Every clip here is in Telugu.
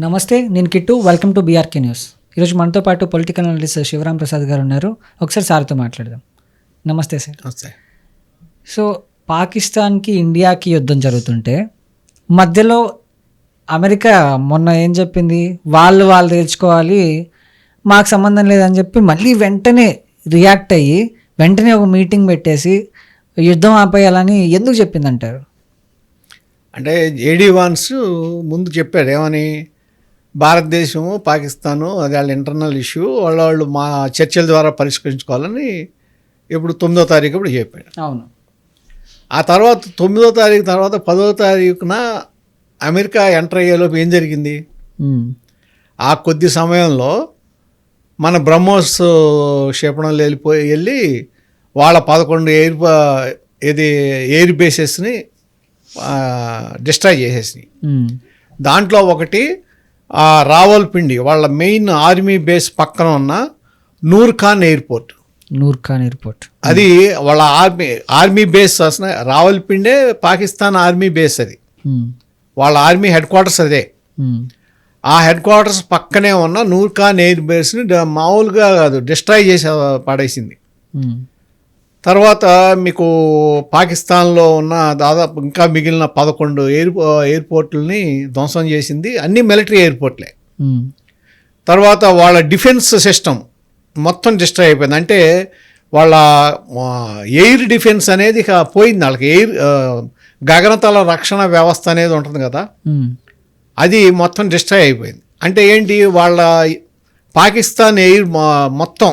నమస్తే, నేను కిట్టు. Welcome to BRK news. ఈరోజు మనతో పాటు పొలిటికల్ అనలిస్ట్ శివరాం ప్రసాద్ గారు ఉన్నారు. ఒకసారి సార్తో మాట్లాడదాం. నమస్తే సార్. నమస్తే. సో పాకిస్తాన్కి ఇండియాకి యుద్ధం జరుగుతుంటే మధ్యలో అమెరికా మొన్న ఏం చెప్పింది, వాళ్ళు తేల్చుకోవాలి, మాకు సంబంధం లేదని చెప్పి మళ్ళీ వెంటనే రియాక్ట్ అయ్యి వెంటనే ఒక మీటింగ్ పెట్టేసి యుద్ధం ఆపేయాలని ఎందుకు చెప్పిందంటారు? అంటే జేడీ వాన్స్ ముందు చెప్పాడు ఏమని, భారతదేశము పాకిస్తాను అది వాళ్ళ ఇంటర్నల్ ఇష్యూ, వాళ్ళు మా చర్చల ద్వారా పరిష్కరించుకోవాలని ఇప్పుడు 9వ తారీఖు ఇప్పుడు చెప్పాడు. అవును. ఆ తర్వాత 9వ తారీఖు తర్వాత 10వ తారీఖున అమెరికా ఎంటర్ అయ్యేలోపు ఏం జరిగింది? ఆ కొద్ది సమయంలో మన బ్రహ్మోస్ క్షేపణంలో వెళ్ళి వాళ్ళ 11 ఎయిర్ బేసెస్ని డిస్ట్రాయ్ చేసేసినాయి. దాంట్లో ఒకటి రావల్పిండి, వాళ్ళ మెయిన్ ఆర్మీ బేస్ పక్కన ఉన్న నూర్ ఖాన్ ఎయిర్పోర్ట్. అది వాళ్ళ ఆర్మీ బేస్ అసలు రావల్పిండే పాకిస్తాన్ ఆర్మీ బేస్. అది వాళ్ళ ఆర్మీ హెడ్ క్వార్టర్స్ అదే. ఆ హెడ్ క్వార్టర్స్ పక్కనే ఉన్న నూర్ ఖాన్ ఎయిర్ బేస్ని మామూలుగా కాదు డిస్ట్రాయ్ చేసి పడేసింది. తర్వాత మీకు పాకిస్తాన్లో ఉన్న దాదాపు ఇంకా మిగిలిన 11 ఎయిర్పోర్ట్లని ధ్వంసం చేసింది. అన్ని మిలిటరీ ఎయిర్పోర్ట్లే. తర్వాత వాళ్ళ డిఫెన్స్ సిస్టమ్ మొత్తం డిస్ట్రాయ్ అయిపోయింది. అంటే వాళ్ళ ఎయిర్ డిఫెన్స్ అనేది ఇక పోయింది. వాళ్ళకి గగనతల రక్షణ వ్యవస్థ అనేది ఉంటుంది కదా, అది మొత్తం డిస్ట్రాయ్ అయిపోయింది. అంటే ఏంటి, వాళ్ళ పాకిస్తాన్ ఎయిర్ మొత్తం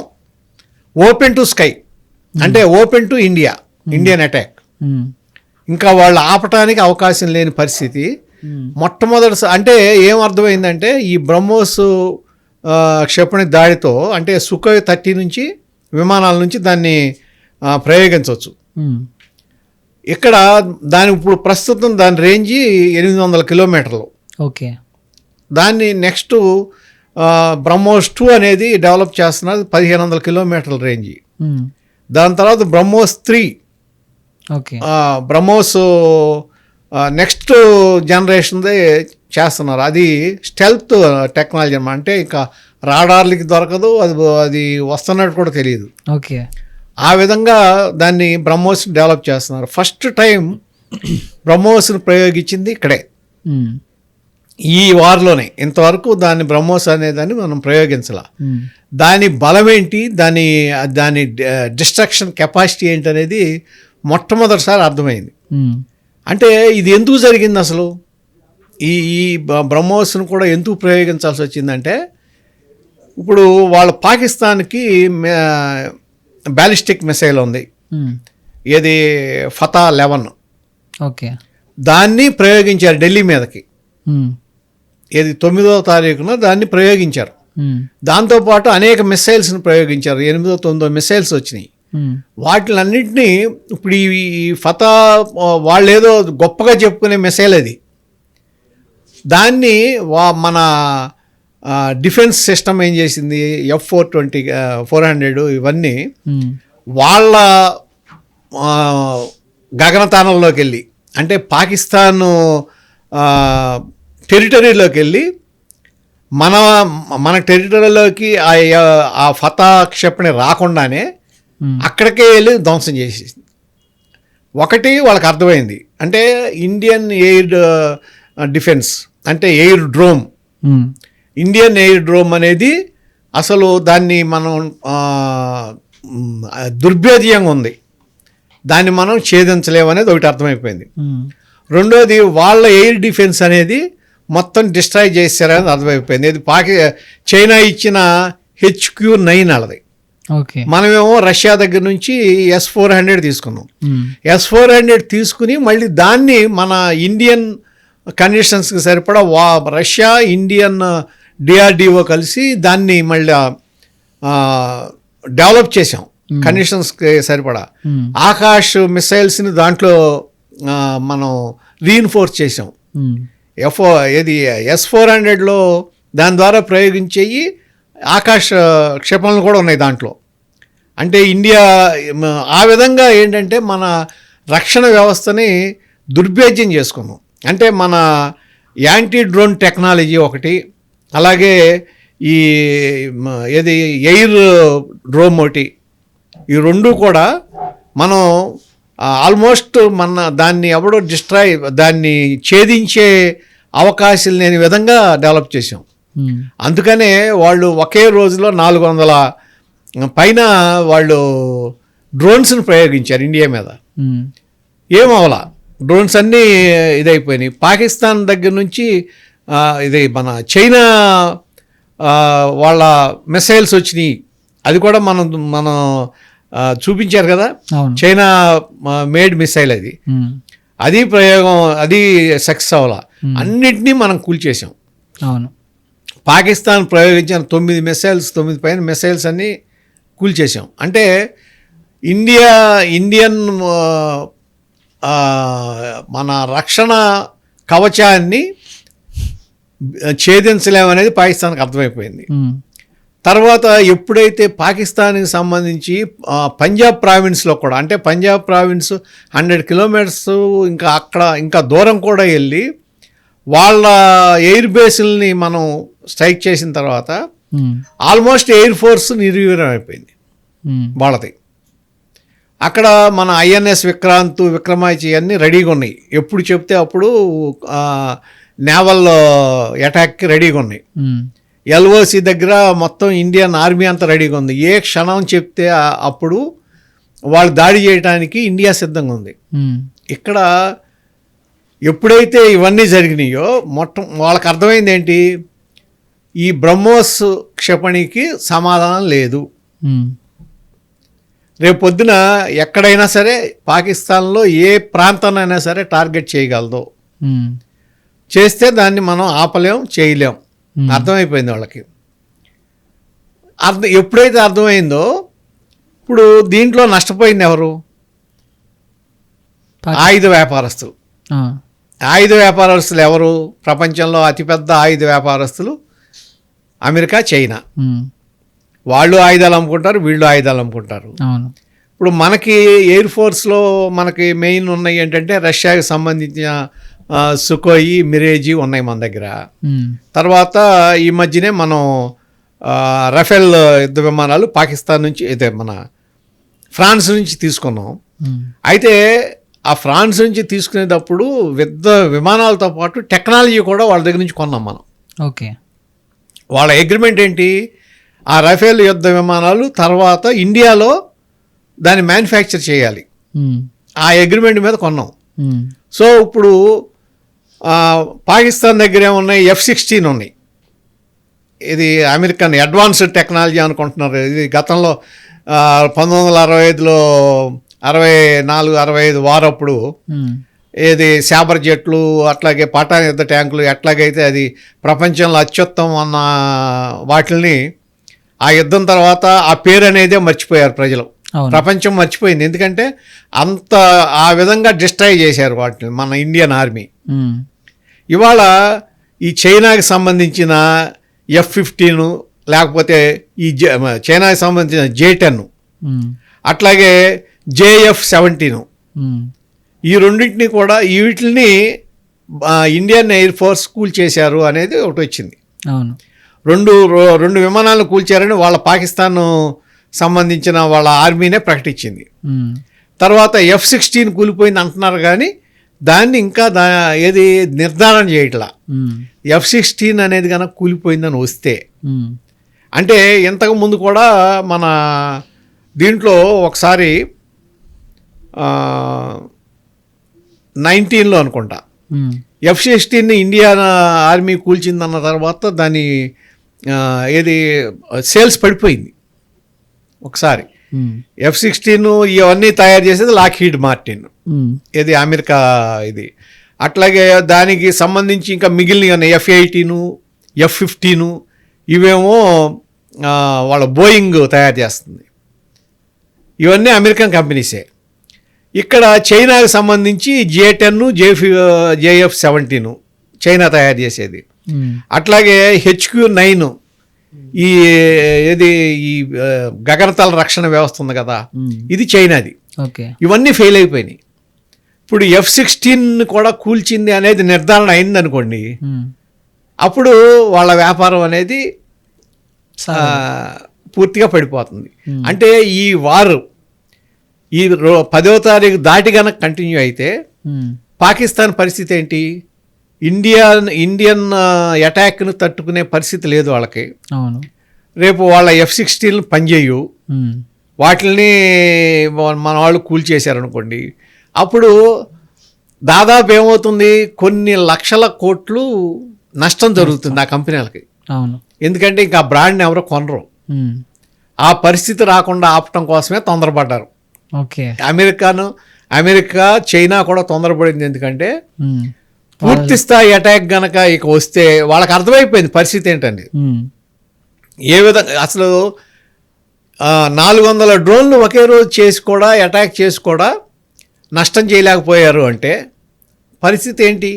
ఓపెన్ టు స్కై, అంటే ఓపెన్ టు ఇండియన్ అటాక్. ఇంకా వాళ్ళు ఆపటానికి అవకాశం లేని పరిస్థితి. మొట్టమొదటి అంటే ఏం అర్థమైందంటే, ఈ బ్రహ్మోస్ క్షిపణి దాడితో అంటే సుఖోయ్ 30 నుంచి విమానాల నుంచి దాన్ని ప్రయోగించవచ్చు. ఇక్కడ ఇప్పుడు ప్రస్తుతం దాని రేంజి 800 కిలోమీటర్లు. ఓకే. దాన్ని నెక్స్ట్ బ్రహ్మోస్ 2 అనేది డెవలప్ చేస్తున్నది 1500 కిలోమీటర్ల రేంజి. దాని తర్వాత బ్రహ్మోస్ 3, బ్రహ్మోస్ నెక్స్ట్ జనరేషన్దే చేస్తున్నారు. అది స్టెల్త్ టెక్నాలజీ అన్నమాట. అంటే ఇంకా రాడార్లకి దొరకదు, అది వస్తున్నట్టు కూడా తెలియదు. ఓకే. ఆ విధంగా దాన్ని బ్రహ్మోస్ డెవలప్ చేస్తున్నారు. ఫస్ట్ టైం బ్రహ్మోస్ని ప్రయోగించింది ఇక్కడే, ఈ వార్లోనే. ఇంతవరకు దాన్ని బ్రహ్మోస్ అనేదాన్ని మనం ప్రయోగించాల. దాని బలం ఏంటి, దాని డిస్ట్రక్షన్ కెపాసిటీ ఏంటి అనేది మొట్టమొదటిసారి అర్థమైంది. అంటే ఇది ఎందుకు జరిగింది అసలు, ఈ బ్రహ్మోస్ను కూడా ఎందుకు ప్రయోగించాల్సి వచ్చిందంటే, ఇప్పుడు వాళ్ళ పాకిస్తాన్కి బ్యాలిస్టిక్ మిసైల్ ఉంది, ఇది ఫతా 11. ఓకే. దాన్ని ప్రయోగించారు ఢిల్లీ మీదకి. ఇది 9వ తారీఖున దాన్ని ప్రయోగించారు. దాంతోపాటు అనేక మిసైల్స్ని ప్రయోగించారు. 8, 9 మిసైల్స్ వచ్చినాయి. వాటిలన్నింటినీ ఇప్పుడు ఈ ఫతా వాళ్ళు ఏదో గొప్పగా చెప్పుకునే మిసైల్ అది. దాన్ని మన డిఫెన్స్ సిస్టమ్ ఏం చేసింది, F-420 400 ఇవన్నీ వాళ్ళ గగనతానంలోకి వెళ్ళి, అంటే పాకిస్తాన్ టెరిటరీలోకి వెళ్ళి మన టెరిటరీలోకి ఆ ఫతా క్షిపణి రాకుండానే అక్కడికే వెళ్ళి ధ్వంసం చేసేసింది. ఒకటి వాళ్ళకి అర్థమైంది, అంటే ఇండియన్ ఎయిర్ డిఫెన్స్ అంటే air drome, Indian air drome అనేది అసలు దాన్ని మనం దుర్భేద్యంగా ఉంది, దాన్ని మనం ఛేదించలేమనేది ఒకటి అర్థమైపోయింది. రెండోది వాళ్ళ ఎయిర్ డిఫెన్స్ అనేది మొత్తం డిస్ట్రాయ్ చేశారనేది అర్థమైపోయింది. ఇది చైనా ఇచ్చిన HQ-9 వాళ్ళది. మనమేమో రష్యా దగ్గర నుంచి S-400 తీసుకున్నాం. S-400 తీసుకుని మళ్ళీ దాన్ని మన ఇండియన్ కండిషన్స్కి సరిపడా రష్యా ఇండియన్ DRDO కలిసి దాన్ని మళ్ళీ డెవలప్ చేసాం కండిషన్స్కి సరిపడా. ఆకాష్ మిసైల్స్ని దాంట్లో మనం రీఇన్ఫోర్స్ చేసాం. S-400లో దాని ద్వారా ప్రయోగించేవి ఆకాశ క్షిపణులు కూడా ఉన్నాయి దాంట్లో. అంటే ఇండియా ఆ విధంగా ఏంటంటే మన రక్షణ వ్యవస్థని దుర్భేద్యం చేసుకున్నాం. అంటే మన యాంటీ డ్రోన్ టెక్నాలజీ ఒకటి, అలాగే ఈ ఏది ఎయిర్ డ్రోమ్ ఒకటి, ఈ రెండు కూడా మనం ఆల్మోస్ట్ దాన్ని ఎవడో దాన్ని ఛేదించే అవకాశం లేని విధంగా డెవలప్ చేసాం. అందుకనే వాళ్ళు ఒకే రోజులో 400 పైన వాళ్ళు డ్రోన్స్ని ప్రయోగించారు ఇండియా మీద. ఏమవలా, డ్రోన్స్ అన్నీ ఇదైపోయినాయి. పాకిస్తాన్ దగ్గర నుంచి ఇది మన చైనా వాళ్ళ మిసైల్స్ వచ్చినాయి, అది కూడా మనం చూపించారు కదా, చైనా మేడ్ మిసైల్ అది ప్రయోగం, అది సక్సెస్ అవ్వాల. అన్నిటినీ మనం కూల్చేసాం. అవును, పాకిస్తాన్ ప్రయోగించిన 9 పైన మిసైల్స్ అన్నీ కూల్చేసాం. అంటే ఇండియన్ మన రక్షణ కవచాన్ని ఛేదించలేమనేది పాకిస్తాన్కి అర్థమైపోయింది. తర్వాత ఎప్పుడైతే పాకిస్తాన్కి సంబంధించి పంజాబ్ ప్రావిన్స్లో కూడా, అంటే పంజాబ్ ప్రావిన్స్ 100 కిలోమీటర్స్ ఇంకా దూరం కూడా వెళ్ళి వాళ్ళ ఎయిర్ బేస్ని మనం స్ట్రైక్ చేసిన తర్వాత ఆల్మోస్ట్ ఎయిర్ ఫోర్స్ నిర్వీర్యం అయిపోయింది వాళ్ళది. అక్కడ మన ఐఎన్ఎస్ విక్రాంత్, విక్రమాయిచి అన్నీ రెడీగా ఉన్నాయి, ఎప్పుడు చెప్తే అప్పుడు నేవల్ అటాక్కి రెడీగా ఉన్నాయి. ఎల్ఓసి దగ్గర మొత్తం ఇండియన్ ఆర్మీ అంతా రెడీగా ఉంది. ఏ క్షణం చెప్తే అప్పుడు వాళ్ళు దాడి చేయడానికి ఇండియా సిద్ధంగా ఉంది. ఇక్కడ ఎప్పుడైతే ఇవన్నీ జరిగినాయో వాళ్ళకి అర్థమైంది ఏంటి, ఈ బ్రహ్మోస్ క్షిపణికి సమాధానం లేదు. రేపు పొద్దున ఎక్కడైనా సరే పాకిస్తాన్లో ఏ ప్రాంతాన్నైనా సరే టార్గెట్ చేయగలదు, చేస్తే దాన్ని మనం ఆపలేం, చేయలేం. అర్థమైపోయింది వాళ్ళకి. ఎప్పుడైతే అర్థమైందో, ఇప్పుడు దీంట్లో నష్టపోయింది ఎవరు? ఆయుధ వ్యాపారస్తులు. ఆయుధ వ్యాపారస్తులు ఎవరు? ప్రపంచంలో అతిపెద్ద ఆయుధ వ్యాపారస్తులు అమెరికా, చైనా. వాళ్ళు ఆయుధాలు అమ్ముకుంటారు, వీళ్ళు ఆయుధాలు అమ్ముకుంటారు. ఇప్పుడు మనకి ఎయిర్ ఫోర్స్లో మనకి మెయిన్ ఉన్నాయి ఏంటంటే రష్యాకి సంబంధించిన సుకోయి, మిరేజీ ఉన్నాయి మన దగ్గర. తర్వాత ఈ మధ్యనే మనం రఫేల్ యుద్ధ విమానాలు పాకిస్తాన్ నుంచి, అయితే మన ఫ్రాన్స్ నుంచి తీసుకున్నాం. అయితే ఆ ఫ్రాన్స్ నుంచి తీసుకునేటప్పుడు యుద్ధ విమానాలతో పాటు టెక్నాలజీ కూడా వాళ్ళ దగ్గర నుంచి కొన్నాం మనం. ఓకే, వాళ్ళ అగ్రిమెంట్ ఏంటి, ఆ రఫేల్ యుద్ధ విమానాలు తర్వాత ఇండియాలో దాన్ని మ్యానుఫ్యాక్చర్ చేయాలి, ఆ అగ్రిమెంట్ మీద కొన్నాం. సో ఇప్పుడు పాకిస్తాన్ దగ్గర ఏమున్నాయి, F-16 ఉన్నాయి. ఇది అమెరికన్ అడ్వాన్స్డ్ టెక్నాలజీ అనుకుంటున్నారు. ఇది గతంలో 1965లో 64-65 వారప్పుడు ఏది శాబర్ జెట్లు, అట్లాగే పఠాన్ యుద్ధ ట్యాంకులు, ఎట్లాగైతే అది ప్రపంచంలో అత్యుత్తమం అన్న వాటిని ఆ యుద్ధం తర్వాత ఆ పేరు అనేదే మర్చిపోయారు ప్రజలు. ప్రపంచం మర్చిపోయింది, ఎందుకంటే అంత ఆ విధంగా డిస్ట్రాయ్ చేశారు వాటిని మన ఇండియన్ ఆర్మీ. ఇవాళ ఈ చైనాకి సంబంధించిన F-15, లేకపోతే ఈ చైనాకి సంబంధించిన J-10, అట్లాగే JF-17, ఈ రెండింటిని కూడా వీటిని ఇండియన్ ఎయిర్ ఫోర్స్ కూల్చేశారు అనేది ఒకటి వచ్చింది. రెండు విమానాలను కూల్చారని వాళ్ళ పాకిస్తాన్ సంబంధించిన వాళ్ళ ఆర్మీనే ప్రకటించింది. తర్వాత F-16 కూలిపోయింది అంటున్నారు, కానీ దాన్ని ఇంకా ఏది నిర్ధారణ చేయట్లా. F-16 అనేది కనుక కూలిపోయిందని వస్తే, అంటే ఇంతకు ముందు కూడా మన దీంట్లో ఒకసారి 19లో అనుకుంటా F-16ని ఇండియా ఆర్మీ కూల్చిందన్న తర్వాత దాని ఏది సేల్స్ పడిపోయింది ఒకసారి. F-16 ఇవన్నీ తయారు చేసేది లాక్హీడ్ మార్టిన్, ఇది అమెరికా ఇది. అట్లాగే దానికి సంబంధించి ఇంకా మిగిలిన F-18, F-15 ఇవేమో వాళ్ళ బోయింగ్ తయారు చేస్తుంది. ఇవన్నీ అమెరికన్ కంపెనీసే. ఇక్కడ చైనాకి సంబంధించి J-10, JF-17 చైనా తయారు చేసేది. అట్లాగే HQ-9 ఈ ఏది ఈ గగనతల రక్షణ వ్యవస్థ ఉంది కదా, ఇది చైనాది. ఇవన్నీ ఫెయిల్ అయిపోయినాయి. ఇప్పుడు F-16 కూడా కూల్చింది అనేది నిర్ధారణ అయిందనుకోండి, ఉమ్. అప్పుడు వాళ్ళ వ్యాపారం అనేది పూర్తిగా పడిపోతుంది. అంటే ఈ వారు ఈ 10వ తారీఖు దాటి గనక కంటిన్యూ అయితే ఉమ్. పాకిస్తాన్ పరిస్థితి ఏంటి? ఇండియన్ అటాక్ను తట్టుకునే పరిస్థితి లేదు వాళ్ళకి. అవును. రేపు వాళ్ళ F-16 పనిచేయు, ఉమ్. వాటిని మన వాళ్ళు కూల్చేశారనుకోండి, అప్పుడు దాదాపు ఏమవుతుంది, కొన్ని లక్షల కోట్లు నష్టం జరుగుతుంది ఆ కంపెనీలకి. అవును. ఎందుకంటే ఇంకా ఆ బ్రాండ్ని ఎవరో కొనరు. ఉమ్. ఆ పరిస్థితి రాకుండా ఆపటం కోసమే తొందరపడ్డారు. ఓకే. అమెరికా, చైనా కూడా తొందరపడింది. ఎందుకంటే ఉమ్. పూర్తి స్థాయి అటాక్ గనక ఇక వస్తే వాళ్ళకి అర్థమైపోయింది పరిస్థితి ఏంటండి. ఉమ్. ఏ విధంగా అసలు 400 డ్రోన్లు ఒకే రోజు చేసి కూడా అటాక్ చేసి కూడా నష్టం చేయలేకపోయారు అంటే పరిస్థితి ఏంటి?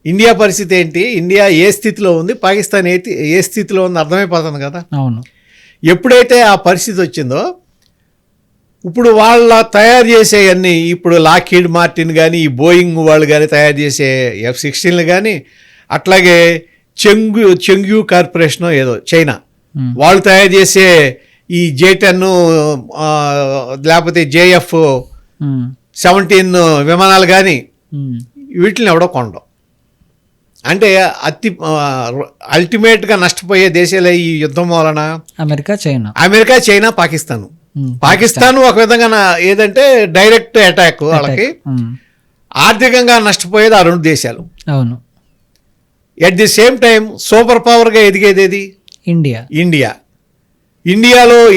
ఇండియా పరిస్థితి ఏంటి? ఇండియా ఏ స్థితిలో ఉంది, పాకిస్తాన్ ఏ స్థితిలో ఉంది అర్థమైపోతుంది కదా. అవును. ఎప్పుడైతే ఎప్పుడైతే ఆ పరిస్థితి వచ్చిందో, ఇప్పుడు వాళ్ళ తయారు చేసేవన్నీ, ఇప్పుడు లాక్హీడ్ మార్టిన్ కానీ, ఈ బోయింగ్ వాళ్ళు కానీ తయారు చేసే F-16 కానీ, అట్లాగే చెంగ్యూ కార్పొరేషన్ ఏదో చైనా, వాళ్ళు తయారు చేసే ఈ J-10 లేకపోతే JF-17 విమానాలు కానీ, వీటిని ఎవడో కొనడం. అంటే అల్టిమేట్గా నష్టపోయే దేశాలే ఈ యుద్ధం వలన అమెరికా, చైనా, పాకిస్తాన్ ఒక విధంగా ఏదంటే డైరెక్ట్ అటాక్ వాళ్ళకి. ఆర్థికంగా నష్టపోయేది ఆ 2 దేశాలు. అవును. At the same time super పవర్గా ఎదిగేది ఏది?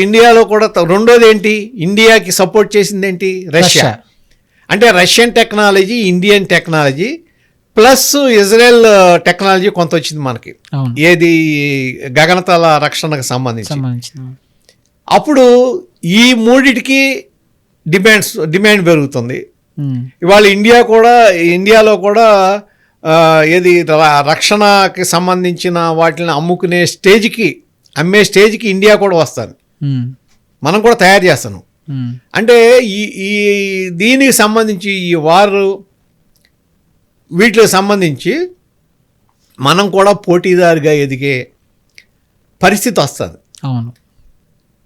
ఇండియాలో కూడా రెండోది ఏంటి? ఇండియాకి సపోర్ట్ చేసింది ఏంటి? రష్యా. అంటే Russian technology, Indian technology plus Israel technology కొంత వచ్చింది మనకి. ఏది? గగనతల రక్షణకు సంబంధించి. అప్పుడు ఈ మూడిటికి డిమాండ్ పెరుగుతుంది. ఇవాళ ఇండియాలో కూడా ఏది రక్షణకి సంబంధించిన వాటిని అమ్మే స్టేజ్కి ఇండియా కూడా వస్తుంది. మనం కూడా తయారు చేస్తాను. అంటే ఈ దీనికి సంబంధించి ఈ వీటికి సంబంధించి మనం కూడా పోటీదారుగా ఎదిగే పరిస్థితి వస్తుంది. అవును.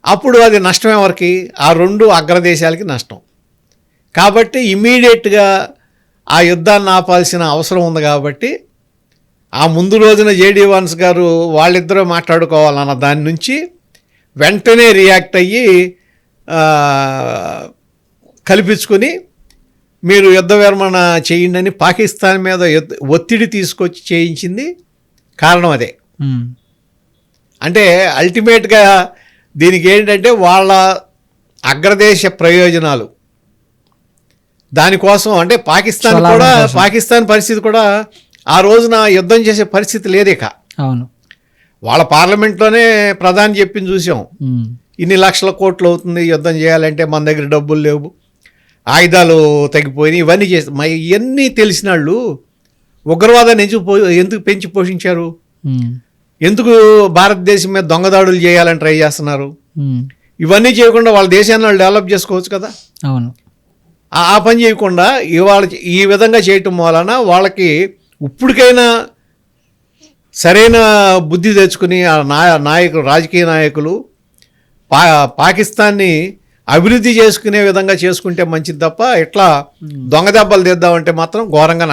అప్పుడు అది నష్టం ఎవరికి? ఆ 2 అగ్రదేశాలకి నష్టం. కాబట్టి ఇమీడియట్గా ఆ యుద్ధాన్ని ఆపాల్సిన అవసరం ఉంది. కాబట్టి ఆ ముందు రోజున జేడీ వాన్స్ గారు వాళ్ళిద్దరూ మాట్లాడుకోవాలన్న దాని నుంచి వెంటనే రియాక్ట్ అయ్యి కల్పించుకొని మీరు యుద్ధ విరమణ చేయండి అని పాకిస్తాన్ మీద ఒత్తిడి తీసుకొచ్చి చేయించింది కారణం అదే. అంటే అల్టిమేట్గా దీనికి ఏంటంటే వాళ్ళ అగ్రదేశ ప్రయోజనాలు దానికోసం. అంటే పాకిస్తాన్ పరిస్థితి కూడా ఆ రోజున యుద్ధం చేసే పరిస్థితి లేదు ఇక. అవును. వాళ్ళ పార్లమెంట్లోనే ప్రధాని చెప్పింది చూసాం. ఇన్ని లక్షల కోట్లు అవుతుంది యుద్ధం చేయాలంటే, మన దగ్గర డబ్బులు లేవు, ఆయుధాలు తగ్గిపోయినాయి, ఇవన్నీ ఇవన్నీ తెలిసిన వాళ్ళు ఉగ్రవాదాన్ని ఎందుకు పెంచి పోషించారు? ఎందుకు భారతదేశం మీద దొంగదాడులు చేయాలని ట్రై చేస్తున్నారు? ఇవన్నీ చేయకుండా వాళ్ళ దేశాన్ని వాళ్ళు డెవలప్ చేసుకోవచ్చు కదా. అవును. ఆ పని చేయకుండా ఇవాళ ఈ విధంగా చేయటం వలన వాళ్ళకి ఇప్పటికైనా సరైన బుద్ధి తెచ్చుకుని రాజకీయ నాయకులు పాకిస్తాన్ని అభివృద్ధి చేసుకునే విధంగా చేసుకుంటే మంచిది తప్ప ఇట్లా దొంగ దెబ్బలు తెద్దామంటే మాత్రం ఘోరంగా